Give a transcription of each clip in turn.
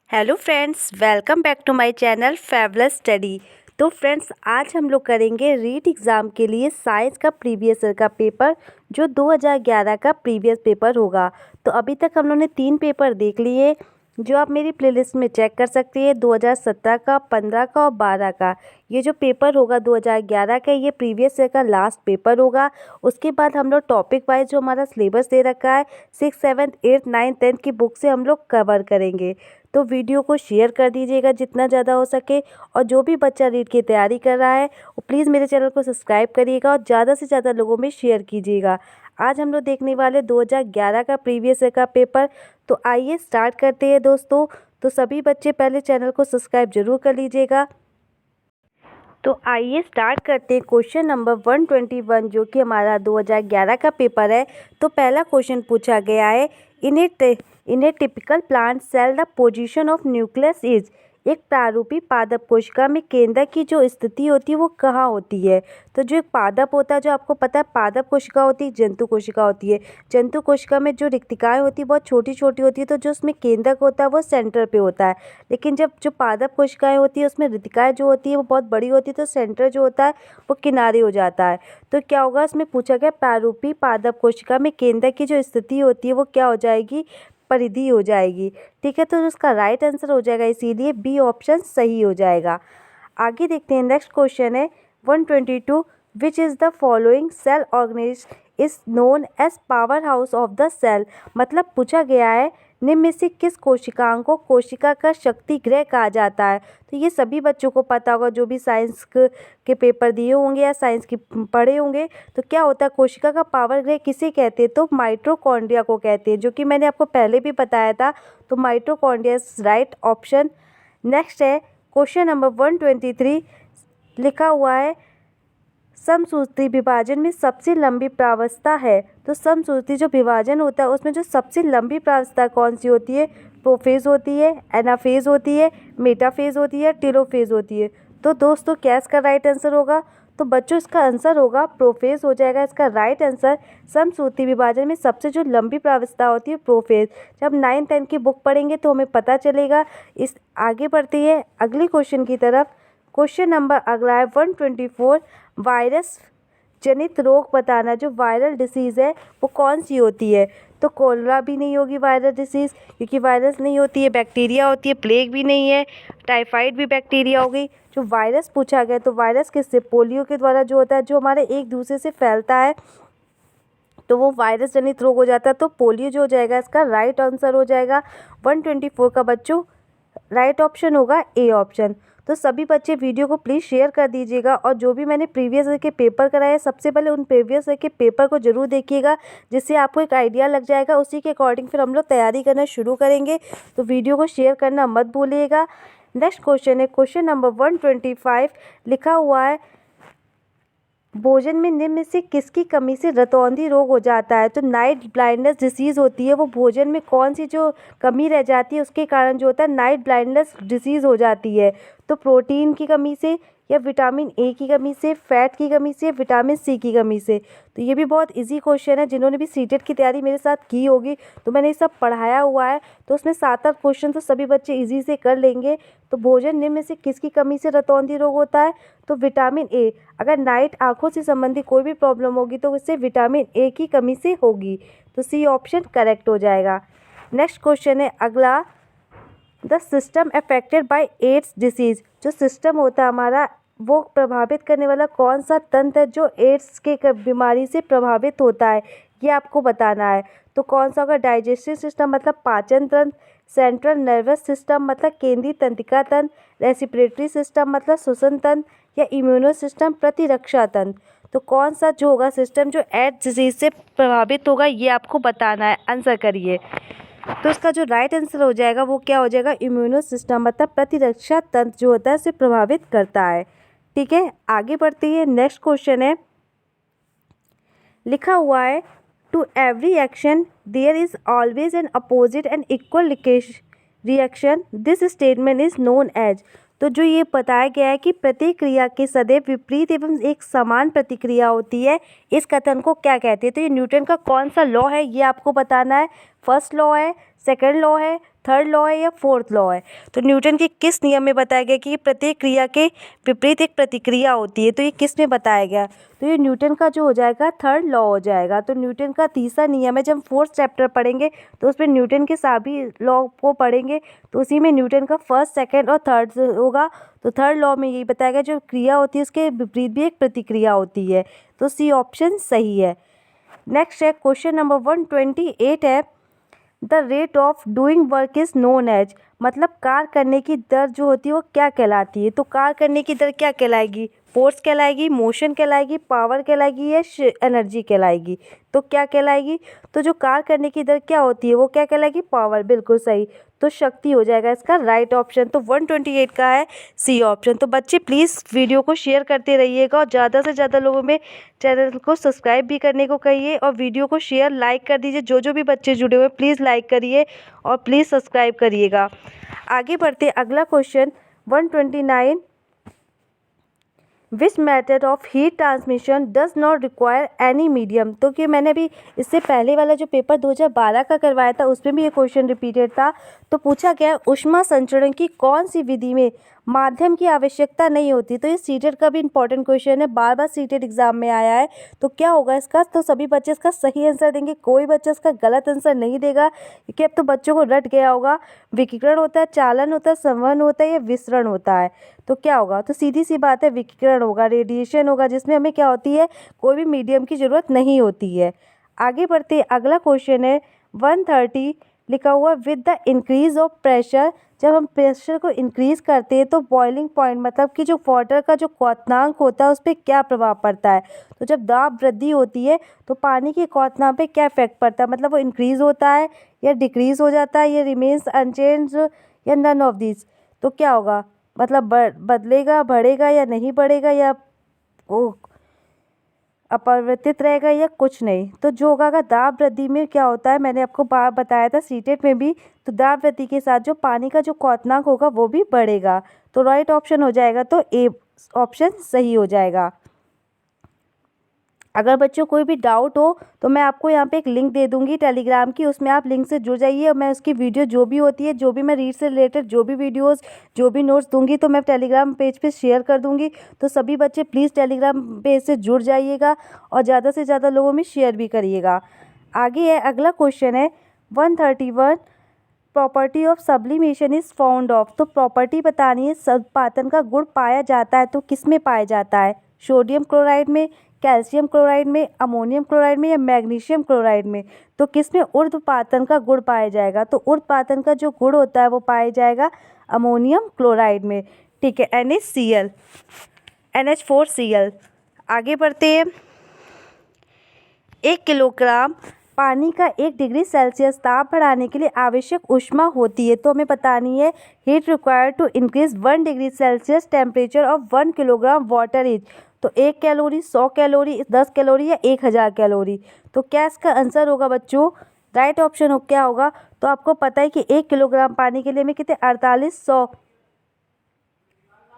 Hello friends, welcome back to my channel fabulous study. तो friends, आज हम लोग करेंगे रीट एग्ज़ाम के लिए साइंस का प्रीवियस ईयर का पेपर, जो 2011 का प्रीवियस पेपर होगा। तो अभी तक हम लोगों ने 3 पेपर देख लिए, जो आप मेरी प्लेलिस्ट में चेक कर सकती है। 2017 का, 15 का और 12 का। ये जो पेपर होगा 2011 का, ये प्रीवियस ईयर का लास्ट पेपर होगा। उसके बाद हम लोग टॉपिक वाइज जो हमारा सिलेबस दे रखा है 6, 7, 8, 9, 10 की बुक से हम लोग कवर करेंगे। तो वीडियो को शेयर कर दीजिएगा जितना ज़्यादा हो सके, और जो भी बच्चा रीट की तैयारी कर रहा है वो प्लीज़ मेरे चैनल को सब्सक्राइब करिएगा और ज़्यादा से ज़्यादा लोगों में शेयर कीजिएगा। आज हम लोग देखने वाले 2011 का प्रीवियस ईयर का पेपर। तो आइए स्टार्ट करते हैं दोस्तों। तो सभी बच्चे पहले चैनल को सब्सक्राइब जरूर कर लीजिएगा। तो आइए स्टार्ट करते हैं क्वेश्चन नंबर 121, जो कि हमारा 2011 का पेपर है। तो पहला क्वेश्चन पूछा गया है, in a typical plant cell the position of nucleus is. एक प्रारूपी पादप कोशिका में केंद्र की जो स्थिति होती है वो कहाँ होती है। तो जो एक पादप होता है, जो आपको पता है पादप कोशिका होती है, जंतु कोशिका होती है। जंतु कोशिका में जो रिक्तिकाएं होती है बहुत छोटी छोटी होती है, तो जो उसमें केंद्रक होता है वो सेंटर पे होता है। लेकिन जब जो पादप कोशिकाएं होती है उसमें रिक्तिकाएं जो होती है वो बहुत बड़ी होती है, तो सेंटर जो होता है वो किनारे हो जाता है। तो क्या होगा, इसमें पूछा गया प्रारूपी पादप कोशिका में केंद्र की जो स्थिति होती है वो क्या हो जाएगी, परिधि हो जाएगी। ठीक है, तो उसका राइट आंसर हो जाएगा, इसीलिए बी ऑप्शन सही हो जाएगा। आगे देखते हैं, नेक्स्ट क्वेश्चन है 122, which is the following cell organism is known as power house of the cell. मतलब पूछा गया है निम्न में से किस कोशिकांग को कोशिका का शक्ति गृह कहा जाता है। तो ये सभी बच्चों को पता होगा, जो भी साइंस के पेपर दिए होंगे या साइंस की पढ़े होंगे। तो क्या होता है, कोशिका का पावर गृह किसे कहते हैं, तो माइटोकॉन्ड्रिया को कहते हैं, जो कि मैंने आपको पहले भी बताया था। तो mitochondria is right option. Next है क्वेश्चन नंबर 123, लिखा हुआ है समसूत्री विभाजन में सबसे लंबी प्रावस्था है। तो समसूत्री जो विभाजन होता है उसमें जो सबसे लंबी प्रावस्था कौन सी होती है, प्रोफेज होती है, एनाफेज होती है, मेटाफेज होती है, टेलोफेज होती है। तो दोस्तों क्या इसका राइट आंसर होगा, तो बच्चों इसका आंसर होगा प्रोफेज हो जाएगा इसका राइट आंसर। समसूत्री विभाजन में सबसे जो लंबी प्रावस्था होती है प्रोफेज। जब 9, 10 की बुक पढ़ेंगे तो हमें पता चलेगा। इस आगे बढ़ती है अगले क्वेश्चन की तरफ। क्वेश्चन नंबर अगला है 124, वायरस जनित रोग बताना। जो वायरल डिसीज़ है वो कौन सी होती है। तो कोलरा भी नहीं होगी वायरल डिसीज़, क्योंकि वायरस नहीं होती है, बैक्टीरिया होती है। प्लेग भी नहीं है, टाइफाइड भी बैक्टीरिया हो गई। जो वायरस पूछा गया, तो वायरस किससे, पोलियो के द्वारा जो होता है, जो हमारे एक दूसरे से फैलता है, तो वो वायरस जनित रोग हो जाता है। तो पोलियो जो हो जाएगा इसका राइट आंसर हो जाएगा। 124 का बच्चों राइट ऑप्शन होगा ए ऑप्शन। तो सभी बच्चे वीडियो को प्लीज़ शेयर कर दीजिएगा, और जो भी मैंने प्रीवियस ईयर के पेपर कराए सबसे पहले उन प्रीवियस ईयर के पेपर को जरूर देखिएगा, जिससे आपको एक आइडिया लग जाएगा। उसी के अकॉर्डिंग फिर हम लोग तैयारी करना शुरू करेंगे। तो वीडियो को शेयर करना मत भूलिएगा। नेक्स्ट क्वेश्चन है क्वेश्चन नंबर 125, लिखा हुआ है भोजन में निम्न में से किसकी कमी से रतौंधी रोग हो जाता है। तो नाइट ब्लाइंडनेस डिसीज़ होती है, वो भोजन में कौन सी जो कमी रह जाती है उसके कारण जो होता है नाइट ब्लाइंडनेस डिसीज़ हो जाती है। तो प्रोटीन की कमी से, या विटामिन ए की कमी से, फैट की कमी से, विटामिन सी की कमी से। तो ये भी बहुत इजी क्वेश्चन है, जिन्होंने भी सीटेट की तैयारी मेरे साथ की होगी तो मैंने ये सब पढ़ाया हुआ है। तो उसमें 7-8 क्वेश्चन तो सभी बच्चे इजी से कर लेंगे। तो भोजन निम्न में से किसकी कमी से रतौंधी रोग होता है, तो विटामिन ए। अगर नाइट आँखों से संबंधित कोई भी प्रॉब्लम होगी तो उससे विटामिन ए की कमी से होगी। तो सी ऑप्शन करेक्ट हो जाएगा। नेक्स्ट क्वेश्चन है अगला, the system affected by AIDS disease. जो सिस्टम होता है हमारा, वो प्रभावित करने वाला कौन सा तंत्र है जो एड्स के बीमारी से प्रभावित होता है, ये आपको बताना है। तो कौन सा होगा, डाइजेस्टिव सिस्टम मतलब पाचन तंत्र, सेंट्रल नर्वस सिस्टम मतलब केंद्रीय तंत्रिका तंत्र, रेस्पिरेटरी सिस्टम मतलब श्वसन तंत्र, या इम्यूनो सिस्टम प्रतिरक्षा तंत्र। तो कौन सा जो होगा सिस्टम जो एड्स डिजीज से प्रभावित होगा, ये आपको बताना है। आंसर करिए। तो इसका जो राइट आंसर हो जाएगा वो क्या हो जाएगा, इम्यूनो सिस्टम मतलब प्रतिरक्षा तंत्र जो होता है उसे प्रभावित करता है। ठीक है, आगे बढ़ती है। नेक्स्ट क्वेश्चन है, लिखा हुआ है to every action there is always an opposite and equal reaction, this statement is known as. तो जो ये बताया गया है कि प्रत्येक क्रिया के सदैव विपरीत एवं एक समान प्रतिक्रिया होती है, इस कथन को क्या कहते हैं। तो ये न्यूटन का कौन सा लॉ है, ये आपको बताना है। फर्स्ट लॉ है, सेकंड लॉ है, थर्ड लॉ है या फोर्थ लॉ है? तो न्यूटन के किस नियम में बताया गया कि प्रत्येक क्रिया के विपरीत एक प्रतिक्रिया होती है? तो ये किस में बताया गया? तो ये न्यूटन का जो हो जाएगा थर्ड लॉ हो जाएगा। तो न्यूटन का तीसरा नियम है। जब हम फोर्थ चैप्टर पढ़ेंगे तो उसमें न्यूटन के सभी लॉ को पढ़ेंगे, तो उसी में न्यूटन का फर्स्ट, सेकंड और थर्ड होगा। तो थर्ड लॉ में यही बताया गया जो क्रिया होती है उसके विपरीत भी एक प्रतिक्रिया होती है। तो सी ऑप्शन सही है। नेक्स्ट है क्वेश्चन नंबर 128 है, the rate of doing work is known as, मतलब कार्य करने की दर जो होती है वो क्या कहलाती है? तो कार्य करने की दर क्या कहलाएगी? फोर्स कहलाएगी, मोशन कहलाएगी, पावर कहलाएगी या एनर्जी कहलाएगी? तो क्या कहलाएगी? तो जो कार्य करने की दर क्या होती है वो क्या कहलाएगी? पावर। बिल्कुल सही। तो शक्ति हो जाएगा इसका राइट ऑप्शन। तो 128 का है सी ऑप्शन। तो बच्चे प्लीज़ वीडियो को शेयर करते रहिएगा और ज़्यादा से ज़्यादा लोगों में चैनल को सब्सक्राइब भी करने को कहिए और वीडियो को शेयर लाइक कर दीजिए। जो भी बच्चे जुड़े हुए प्लीज़ लाइक करिए और प्लीज़ सब्सक्राइब करिएगा। आगे बढ़ते अगला question 129, which method of heat transmission does not require any medium. तो कि मैंने अभी इससे पहले वाला जो पेपर 2012 का करवाया था उसमें भी ये क्वेश्चन रिपीटेड था। तो पूछा गया ऊष्मा संचरण की कौन सी विधि में माध्यम की आवश्यकता नहीं होती? तो ये सीटेट का भी इंपॉर्टेंट क्वेश्चन है, बार बार सीटेट एग्जाम में आया है। तो क्या होगा इसका? तो सभी बच्चे इसका सही आंसर देंगे, कोई बच्चा इसका गलत आंसर नहीं देगा, क्योंकि अब तो बच्चों को रट गया होगा। विकिरण होता है, चालन होता है, संवहन होता है या विसरण होता है? तो क्या होगा? तो सीधी सी बात है विकिरण होगा, रेडिएशन होगा, जिसमें हमें क्या होती है कोई भी मीडियम की ज़रूरत नहीं होती है। आगे बढ़ते अगला क्वेश्चन है 130, लिखा हुआ with the increase of pressure, जब हम प्रेशर को इंक्रीज करते हैं तो बॉइलिंग पॉइंट मतलब कि जो वाटर का जो क्वथनांक होता है उस पर क्या प्रभाव पड़ता है? तो जब दाब वृद्धि होती है तो पानी के क्वथनांक पे क्या इफेक्ट पड़ता है? मतलब वो इंक्रीज होता है या डिक्रीज हो जाता है या रिमेन्स अनचेंज या नन ऑफ दिस? तो क्या होगा? मतलब बदलेगा, बढ़ेगा या नहीं बढ़ेगा, या वो अपरिवर्तित रहेगा या कुछ नहीं? तो जो होगा दाब वृद्धि में क्या होता है, मैंने आपको बताया था सीटेट में भी, तो दाब वृद्धि के साथ जो पानी का जो क्वथनांक होगा वो भी बढ़ेगा। तो राइट ऑप्शन हो जाएगा, तो ए ऑप्शन सही हो जाएगा। अगर बच्चों कोई भी डाउट हो तो मैं आपको यहाँ पे एक लिंक दे दूँगी टेलीग्राम की, उसमें आप लिंक से जुड़ जाइए और मैं उसकी वीडियो जो भी होती है, जो भी मैं रीड से रिलेटेड जो भी वीडियोस, जो भी नोट्स दूँगी तो मैं टेलीग्राम पेज पे शेयर कर दूँगी। तो सभी बच्चे प्लीज़ टेलीग्राम पेज से जुड़ जाइएगा और ज़्यादा से ज़्यादा लोगों में शेयर भी करिएगा। आगे है अगला क्वेश्चन है 131, property of sublimation is found of. तो प्रॉपर्टी बतानी है सब्लिमेशन का गुण पाया जाता है तो किस में पाया जाता है? सोडियम क्लोराइड में, कैल्शियम क्लोराइड में, अमोनियम क्लोराइड में या मैग्नीशियम क्लोराइड में? तो किस में ऊर्ध्वपातन का गुण पाया जाएगा? तो ऊर्ध्वपातन का जो गुण होता है वो पाया जाएगा अमोनियम क्लोराइड में। ठीक है, NaCl, NH4Cl। आगे बढ़ते हैं, 1 किलोग्राम पानी का 1 डिग्री सेल्सियस ताप बढ़ाने के लिए आवश्यक ऊष्मा होती है। तो हमें बतानी है heat required to increase 1 degree Celsius temperature of 1 kilogram water is. तो 1 कैलोरी, 100 कैलोरी, 10 कैलोरी या 1000 कैलोरी? तो क्या इसका आंसर होगा बच्चों? राइट ऑप्शन हो क्या होगा? तो आपको पता है कि 1 किलोग्राम पानी के लिए हमें कितने 4800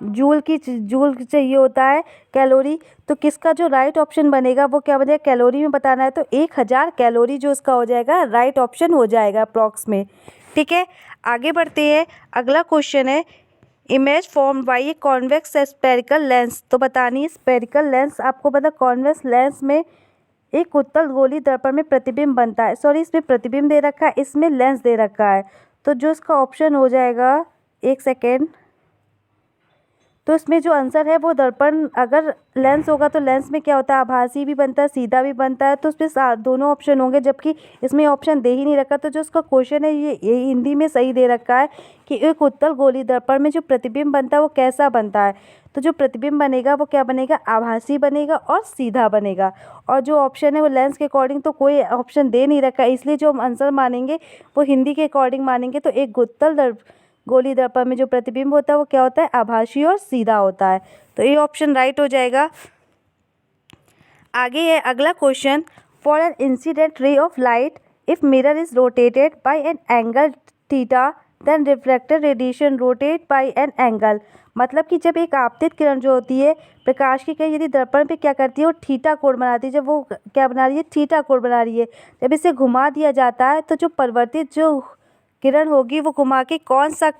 जूल चाहिए होता है कैलोरी। तो किसका जो राइट ऑप्शन बनेगा वो क्या बनेगा? कैलोरी में बताना है तो 1000 कैलोरी जो इसका हो जाएगा राइट ऑप्शन हो जाएगा अप्रॉक्स में। ठीक है, आगे बढ़ते हैं। अगला क्वेश्चन है image form by a convex spherical lens. तो बतानी है स्पेरिकल लेंस, आपको पता कॉन्वेक्स लेंस में एक उत्तल गोली दर्पण में प्रतिबिंब बनता है। सॉरी, इसमें प्रतिबिंब दे रखा है, इसमें लेंस दे रखा है। तो जो इसका ऑप्शन हो जाएगा, एक सेकेंड, तो इसमें जो आंसर है वो दर्पण, अगर लेंस होगा तो लेंस में क्या होता है आभासी भी बनता है, सीधा भी बनता है। तो उसमें दोनों ऑप्शन होंगे, जबकि इसमें ऑप्शन दे ही नहीं रखा। तो जो उसका क्वेश्चन है ये हिंदी में सही दे रखा है कि एक उत्तल गोली दर्पण में जो प्रतिबिंब बनता है वो कैसा बनता है? तो जो प्रतिबिंब बनेगा वो क्या बनेगा? आभासी बनेगा और सीधा बनेगा। और जो ऑप्शन है वो लेंस के अकॉर्डिंग तो कोई ऑप्शन दे नहीं रखा है, इसलिए जो हम आंसर मानेंगे वो हिंदी के अकॉर्डिंग मानेंगे। तो एक उत्तल गोली दर्पण में जो प्रतिबिंब होता है वो क्या होता है? आभासी और सीधा होता है। तो ये ऑप्शन राइट हो जाएगा। आगे है अगला क्वेश्चन, for an incident ray of light if mirror is rotated by an angle theta then reflected radiation rotate by an angle. मतलब कि जब एक आपतित किरण जो होती है प्रकाश की किरण यदि दर्पण पे क्या करती है वो थीटा कोण बनाती है। जब वो क्या बना रही है? थीटा कोण बना रही है। जब इसे घुमा दिया जाता है तो जो परिवर्तित जो किरण होगी वो घुमा के कौन सा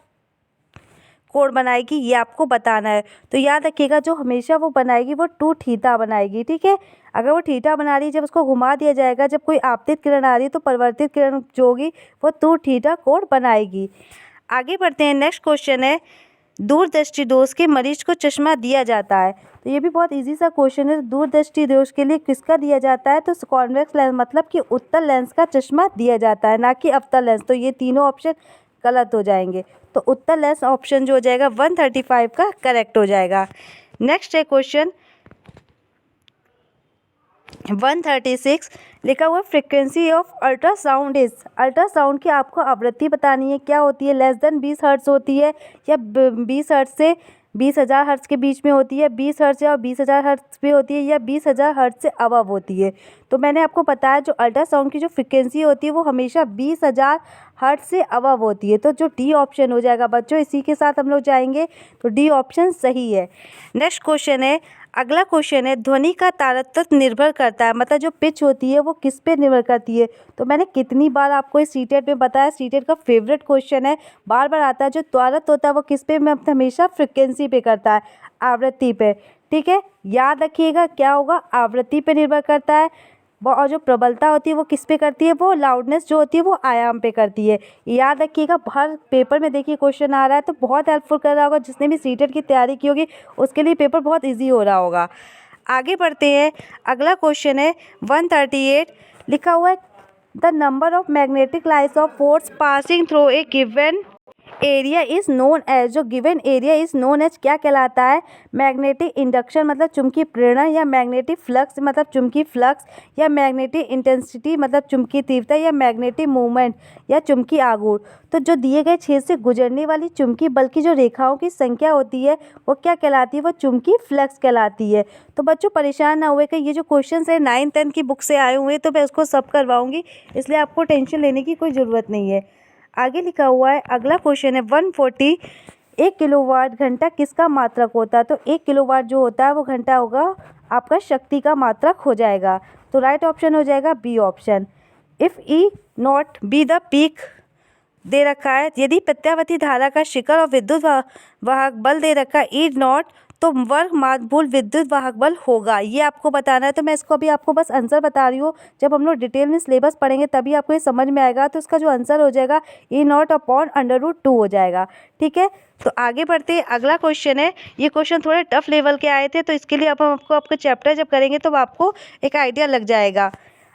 कोण बनाएगी, ये आपको बताना है। तो याद रखिएगा जो हमेशा वो बनाएगी वो 2 थीटा बनाएगी, ठीक है। अगर वो थीटा बना रही है, जब उसको घुमा दिया जाएगा, जब कोई आपतित किरण आ रही है तो परिवर्तित किरण जो होगी वो 2 थीटा कोण बनाएगी। आगे बढ़ते हैं। नेक्स्ट क्वेश्चन है, दूरदृष्टि दोष के मरीज को चश्मा दिया जाता है। तो ये भी बहुत इजी सा क्वेश्चन है। दूरदृष्टि दोष के लिए किसका दिया जाता है, तो कॉन्वेक्स लेंस मतलब कि उत्तल लेंस का चश्मा दिया जाता है, ना कि अवतल लेंस। तो ये तीनों ऑप्शन गलत हो जाएंगे। तो उत्तल लेंस ऑप्शन जो हो जाएगा 135 का करेक्ट हो जाएगा। नेक्स्ट है क्वेश्चन 136, लिखा हुआ frequency of ultrasound is. Ultrasound की आपको आवृत्ति बतानी है, क्या होती है, लेस देन 20 हर्ट्ज होती है या 20 हर्ट्ज से 20,000 हर्ट्ज के बीच में होती है, 20 हर्ट्ज या 20,000 हर्ट्ज पे होती है, या 20,000 हर्ट्ज से अबव होती है। तो मैंने आपको बताया जो अल्ट्रासाउंड की जो फ्रीक्वेंसी होती है वो हमेशा 20,000 हर्ट्ज से अबव होती है। तो जो डी ऑप्शन हो जाएगा बच्चों, इसी के साथ हम लोग जाएंगे, तो डी ऑप्शन सही है। नेक्स्ट क्वेश्चन है, अगला क्वेश्चन है, ध्वनि का तारतम्य निर्भर करता है, मतलब जो पिच होती है वो किस पे निर्भर करती है। तो मैंने कितनी बार आपको इस सीटेट में बताया, सीटेट का फेवरेट क्वेश्चन है, बार बार आता है। जो त्वरित होता है वो किस पे, हमेशा फ्रिक्वेंसी पे करता है, आवृत्ति पे, ठीक है। याद रखिएगा क्या होगा, आवृत्ति पे निर्भर करता है। और जो प्रबलता होती है वो किस पे करती है, वो लाउडनेस जो होती है वो आयाम पे करती है। याद रखिएगा, हर पेपर में देखिए क्वेश्चन आ रहा है, तो बहुत हेल्पफुल कर रहा होगा। जिसने भी सीटेट की तैयारी की होगी उसके लिए पेपर बहुत ईजी हो रहा होगा। आगे बढ़ते हैं। अगला क्वेश्चन है 138, लिखा हुआ है, the number of magnetic lines of force passing through a given area is known as. जो given area is known as क्या कहलाता है, मैग्नेटिक इंडक्शन मतलब चुंबकीय प्रेरण, या मैग्नेटिक फ्लक्स मतलब चुंबकीय फ्लक्स, या मैग्नेटिक इंटेंसिटी मतलब चुंबकीय तीव्रता, या मैग्नेटिक मूवमेंट या चुंबकीय आघूर्ण। तो जो दिए गए छेद से गुजरने वाली चुंबकीय बल की जो रेखाओं की संख्या होती है वो क्या कहलाती है, वो चुंबकीय फ्लक्स कहलाती है। तो बच्चों परेशान ना हुए कि ये जो क्वेश्चन है 9th 10th की बुक से आए हुए हैं, तो मैं उसको सब करवाऊंगी, इसलिए आपको टेंशन लेने की कोई ज़रूरत नहीं है। आगे लिखा हुआ है, अगला क्वेश्चन है 140, 1 किलोवाट घंटा किसका मात्रक होता है। तो 1 किलोवाट जो होता है वो घंटा होगा आपका शक्ति का मात्रक हो जाएगा। तो राइट ऑप्शन हो जाएगा B option. If E not B the peak दे रखा है, यदि प्रत्यावर्ती धारा का शिखर और विद्युत वाहक बल दे रखा है ई नॉट, तो वर्ग माध्य विद्युत वाहक बल होगा, ये आपको बताना है। तो मैं इसको अभी आपको बस आंसर बता रही हूँ, जब हम लोग डिटेल में सिलेबस पढ़ेंगे तभी आपको ये समझ में आएगा। तो इसका जो आंसर हो जाएगा ई नॉट अपॉन √2 हो जाएगा, ठीक है। तो आगे बढ़ते हैं। अगला क्वेश्चन है, ये क्वेश्चन थोड़े टफ लेवल के आए थे, तो इसके लिए अब हम आपको चैप्टर जब करेंगे तो आपको एक आइडिया लग जाएगा।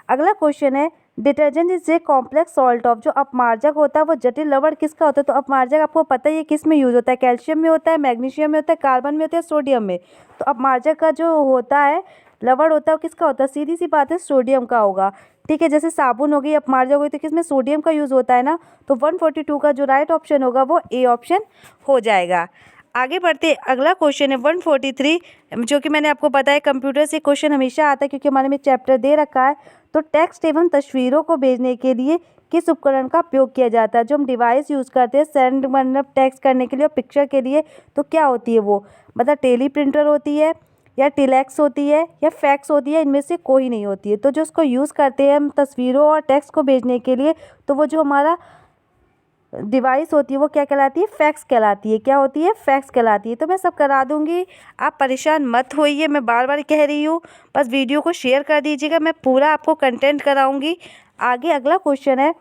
अगला क्वेश्चन है, detergent is a complex salt of. जो अपमार्जक होता है वो जटिल लवण किसका होता है। तो अपमार्जक आपको पता है ये किस में यूज़ होता है, कैल्शियम में होता है, मैग्नीशियम में होता है, कार्बन में होता है, सोडियम में। तो अपमार्जक का जो होता है लवण होता है वो किसका होता है, सीधी सी बात है सोडियम का होगा, ठीक है। जैसे साबुन हो गई अपमार्जक होगी तो किसमें सोडियम का यूज़ होता है ना। तो 142 का जो राइट ऑप्शन होगा वो ए ऑप्शन हो जाएगा। आगे बढ़ते, अगला क्वेश्चन है 143, जो कि मैंने आपको बताया कंप्यूटर से क्वेश्चन हमेशा आता है क्योंकि हमारे में चैप्टर दे रखा है। तो टेक्स्ट एवं तस्वीरों को भेजने के लिए किस उपकरण का उपयोग किया जाता है। जो हम डिवाइस यूज़ करते हैं सेंड मतलब टेक्स्ट करने के लिए और पिक्चर के लिए, तो क्या होती है वो, मतलब टेली प्रिंटर होती है, या टेलेक्स होती है, या फैक्स होती है, इनमें से कोई नहीं होती है। तो जो उसको यूज़ करते हैं हम तस्वीरों और टेक्स्ट को भेजने के लिए, तो वो जो हमारा डिवाइस होती है वो क्या कहलाती है, फैक्स कहलाती है। क्या होती है, फैक्स कहलाती है। तो मैं सब करा दूंगी, आप परेशान मत होइए, मैं बार बार कह रही हूँ, बस वीडियो को शेयर कर दीजिएगा, मैं पूरा आपको कंटेंट कराऊंगी। आगे अगला क्वेश्चन है,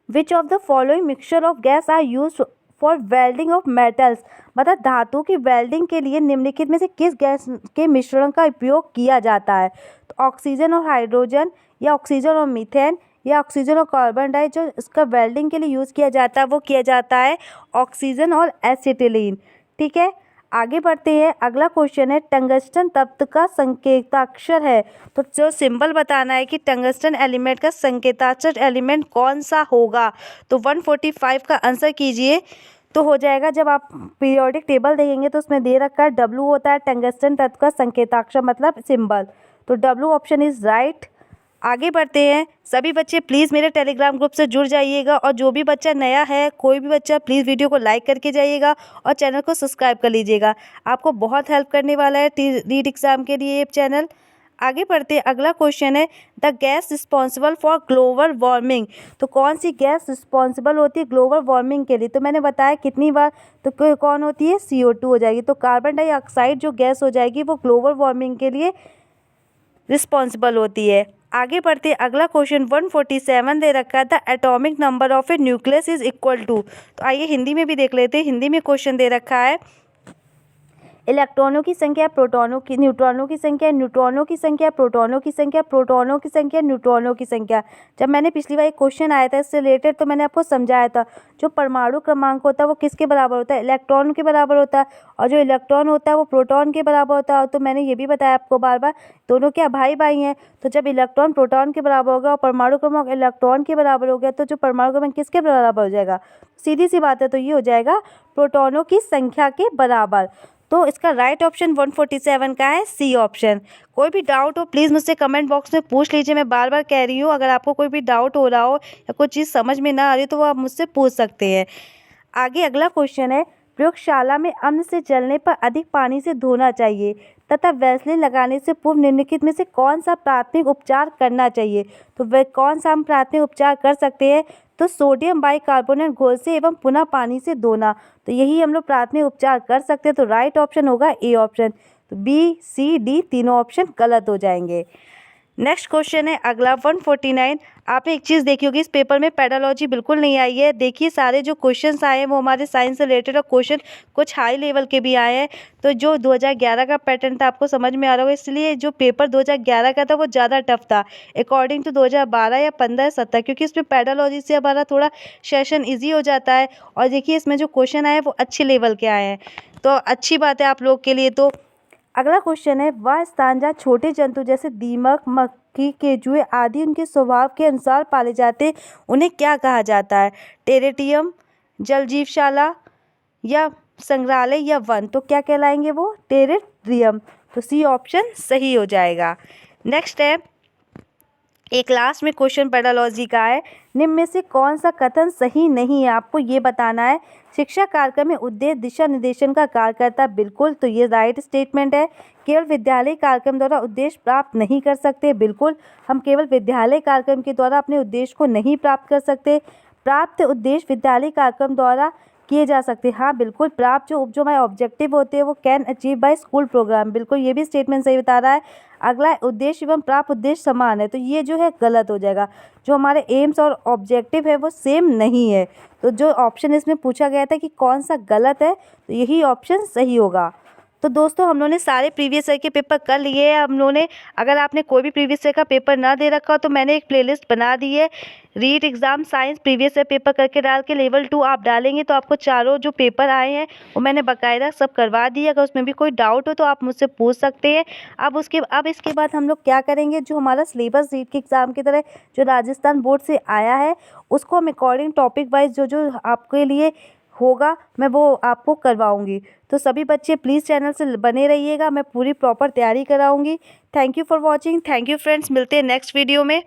which of the following mixture of gas are use for welding of metals. मतलब धातु की वेल्डिंग के लिए निम्नलिखित में से किस गैस के मिश्रण का उपयोग किया जाता है। तो ऑक्सीजन और हाइड्रोजन, या ऑक्सीजन और मीथेन, या ऑक्सीजन और कार्बन डाई। जो इसका वेल्डिंग के लिए यूज़ किया जाता है वो किया जाता है ऑक्सीजन और एसिटिलीन, ठीक है। आगे बढ़ते हैं। अगला क्वेश्चन है, टंगस्टन तत्व का संकेताक्षर है। तो जो सिंबल बताना है कि टंगस्टन एलिमेंट का संकेताक्षर एलिमेंट कौन सा होगा। तो 145 का आंसर कीजिए, तो हो जाएगा, जब आप पीरियोडिक टेबल देखेंगे तो उसमें दे रखा है W होता है टंगस्टन तत्व का संकेताक्षर मतलब सिंबल। तो W ऑप्शन इज राइट। आगे बढ़ते हैं। सभी बच्चे प्लीज़ मेरे टेलीग्राम ग्रुप से जुड़ जाइएगा, और जो भी बच्चा नया है, कोई भी बच्चा, प्लीज़ वीडियो को लाइक करके जाइएगा और चैनल को सब्सक्राइब कर लीजिएगा। आपको बहुत हेल्प करने वाला है रीट एग्ज़ाम के लिए ये चैनल। आगे बढ़ते हैं, अगला क्वेश्चन है the gas responsible for global warming. तो कौन सी गैस रिस्पॉन्सिबल होती है ग्लोबल वार्मिंग के लिए? तो मैंने बताया कितनी बार, तो कौन होती है? CO2 हो जाएगी। तो कार्बन डाइऑक्साइड जो गैस हो जाएगी वो ग्लोबल वार्मिंग के लिए रिस्पॉन्सिबल होती है। आगे बढ़ते अगला क्वेश्चन 147 दे रखा था atomic number of a nucleus is equal to. तो आइए हिंदी में भी देख लेते हैं। हिंदी में क्वेश्चन दे रखा है इलेक्ट्रॉनों की संख्या, प्रोटॉनों की, न्यूट्रॉनों की संख्या, न्यूट्रॉनों की संख्या, प्रोटॉनों की संख्या, प्रोटॉनों की संख्या, न्यूट्रॉनों की संख्या। जब मैंने पिछली बार एक क्वेश्चन आया था इससे रिलेटेड तो मैंने आपको समझाया था जो परमाणु क्रमांक होता है वो किसके बराबर होता है? इलेक्ट्रॉन के बराबर होता है। और जो इलेक्ट्रॉन होता है वो प्रोटॉन के बराबर होता है। तो मैंने ये भी बताया आपको बार बार, दोनों क्या भाई भाई हैं। तो जब इलेक्ट्रॉन प्रोटॉन के बराबर हो गया और परमाणु क्रमांक इलेक्ट्रॉन के बराबर हो गया तो जो परमाणु क्रमांक किसके बराबर हो जाएगा? सीधी सी बात है, तो ये हो जाएगा प्रोटॉनों की संख्या के बराबर। तो इसका राइट ऑप्शन 147 का है सी ऑप्शन। कोई भी डाउट हो प्लीज़ मुझसे कमेंट बॉक्स में पूछ लीजिए। मैं बार बार कह रही हूँ, अगर आपको कोई भी डाउट हो रहा हो या कोई चीज़ समझ में ना आ रही तो वो आप मुझसे पूछ सकते हैं। आगे अगला क्वेश्चन है प्रयोगशाला में अन्न से जलने पर अधिक पानी से धोना चाहिए तथा वैसलीन लगाने से पूर्व निम्नलिखित में से कौन सा प्राथमिक उपचार करना चाहिए? तो वह कौन सा हम प्राथमिक उपचार कर सकते हैं? तो सोडियम बाइकार्बोनेट घोल से एवं पुनः पानी से धोना। तो यही हम लोग प्राथमिक उपचार कर सकते हैं। तो राइट ऑप्शन होगा ए ऑप्शन। तो B, C, D तीनों ऑप्शन गलत हो जाएंगे। नेक्स्ट क्वेश्चन है अगला 149। आपने एक चीज़ देखी होगी इस पेपर में पेडोलॉजी बिल्कुल नहीं आई है। देखिए सारे जो क्वेश्चंस आए हैं वो हमारे साइंस से रिलेटेड और क्वेश्चन कुछ हाई लेवल के भी आए हैं। तो जो 2011 का पैटर्न था आपको समझ में आ रहा होगा, इसलिए जो पेपर 2011 का था वो ज़्यादा टफ था अकॉर्डिंग टू 2012 या 15 या 17, क्योंकि इसमें पेडोलॉजी से हमारा थोड़ा सेशन ईजी हो जाता है। और देखिए इसमें जो क्वेश्चन आए वो अच्छे लेवल के आए हैं, तो अच्छी बात है आप लोग के लिए। तो अगला क्वेश्चन है वह स्थान जहाँ छोटे जंतु जैसे दीमक, मक्खी, केंचुए आदि उनके स्वभाव के अनुसार पाले जाते हैं उन्हें क्या कहा जाता है? टेरेटियम, जल जीवशाला या संग्रहालय या वन। तो क्या कहलाएंगे वो? टेरेट्रियम। तो सी ऑप्शन सही हो जाएगा। नेक्स्ट है एक लास्ट में क्वेश्चन पेडोलॉजी का है निम्न में से कौन सा कथन सही नहीं है? आपको ये बताना है। शिक्षा कार्यक्रम में उद्देश्य दिशा निर्देशन का कार्य करता है, बिल्कुल। तो ये राइट स्टेटमेंट है। केवल विद्यालय कार्यक्रम द्वारा उद्देश्य प्राप्त नहीं कर सकते, बिल्कुल। हम केवल विद्यालय कार्यक्रम के द्वारा अपने उद्देश्य को नहीं प्राप्त कर सकते। प्राप्त उद्देश्य विद्यालय कार्यक्रम द्वारा किए जा सकते हैं, हाँ बिल्कुल। प्राप्त जो हमारे ऑब्जेक्टिव होते हैं वो can achieve by school programme, बिल्कुल ये भी स्टेटमेंट सही बता रहा है। अगला उद्देश्य एवं प्राप्त उद्देश्य समान है, तो ये जो है गलत हो जाएगा। जो हमारे एम्स और ऑब्जेक्टिव है वो सेम नहीं है। तो जो ऑप्शन इसमें पूछा गया था कि कौन सा गलत है, तो यही ऑप्शन सही होगा। तो दोस्तों हम लोगों ने सारे प्रीवियस ईयर के पेपर कर लिए हैं। हम लोगों ने, अगर आपने कोई भी प्रीवियस ईयर का पेपर ना दे रखा हो तो मैंने एक प्लेलिस्ट बना दी है, REET exam science previous year paper करके डाल के लेवल 2 आप डालेंगे तो आपको चारों जो पेपर आए हैं वो मैंने बाकायदा सब करवा दिया। अगर उसमें भी कोई डाउट हो तो आप मुझसे पूछ सकते हैं। अब इसके बाद हम लोग क्या करेंगे, जो हमारा सिलेबस रीट के एग्ज़ाम की तरह जो राजस्थान बोर्ड से आया है उसको हम अकॉर्डिंग टॉपिक वाइज जो जो आपके लिए होगा मैं वो आपको करवाऊंगी। तो सभी बच्चे प्लीज़ चैनल से बने रहिएगा, मैं पूरी प्रॉपर तैयारी कराऊंगी। Thank you for watching. Thank you friends, मिलते हैं नेक्स्ट वीडियो में।